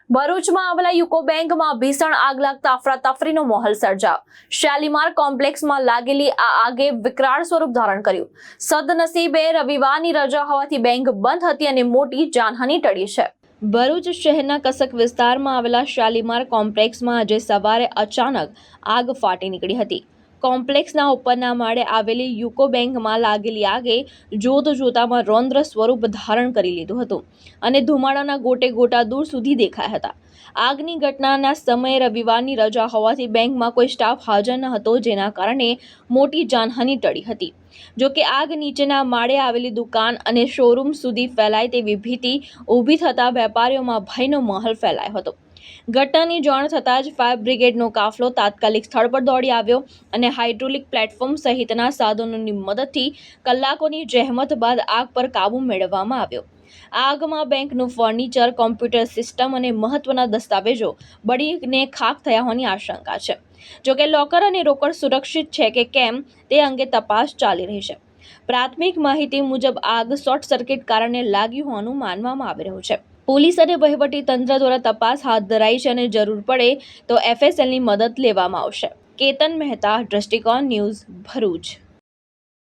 ભરૂચમાં આવેલા યુકો બેંકમાં ભીષણ આગ લાગતા અફરાતફરીનો માહોલ સર્જાયો. શાલીમાર કોમ્પ્લેક્સમાં લાગેલી આ આગે વિકરાળ સ્વરૂપ ધારણ કર્યું. સદનસીબે રવિવારની રજા હોવાથી બેંક બંધ હતી અને મોટી જાનહાનિ ટળી છે. ભરૂચ શહેરના કસક વિસ્તારમાં આવેલા શાલીમાર કોમ્પ્લેક્સમાં આજે સવારે અચાનક આગ ફાટી નીકળી હતી. કોમ્પ્લેક્સના ઉપરના માળે આવેલી યુકો બેંકમાં લાગેલી આગે જોતામાં રૌદ્ર સ્વરૂપ ધારણ કરી લીધું હતું અને ધુમાડાના ગોટે ગોટા દૂર સુધી દેખાયા હતા. આગની ઘટનાના સમયે રવિવારની રજા હોવાથી બેંકમાં કોઈ સ્ટાફ હાજર ન હતો, જેના કારણે મોટી જાનહાનિ ટળી હતી. જોકે આગ નીચેના માળે આવેલી દુકાન અને શોરૂમ સુધી ફેલાય તેવી ભીતિ ઊભી થતાં વેપારીઓમાં ભયનો માહોલ ફેલાયો હતો. ઘટનાની જાણ થતાં જ ફાયર બ્રિગેડનો કાફલો તાત્કાલિક સ્થળ પર દોડી આવ્યો અને હાઇડ્રોલિક પ્લેટફોર્મ સહિતના સાધનોની મદદથી કલાકોની જહેમત બાદ આગ પર કાબૂ મેળવવામાં આવ્યો. આગમાં બેંકનું ફર્નિચર, કોમ્પ્યુટર સિસ્ટમ અને મહત્વના દસ્તાવેજો બળીને ખાખ થયા હોવાની આશંકા છે. જોકે લોકર અને રોકડ સુરક્ષિત છે કે કેમ તે અંગે તપાસ ચાલી રહી છે. પ્રાથમિક માહિતી મુજબ આગ શોર્ટ સર્કિટ કારણે લાગી હોવાનું માનવામાં આવી રહ્યું છે. પોલીસ અને વહીવટી તંત્ર દ્વારા તપાસ હાથ ધરાઈ છે અને જરૂર પડે તો FSLની મદદ લેવામાં આવશે. કેતન મહેતા, દ્રષ્ટિકોણ ન્યૂઝ, ભરૂચ.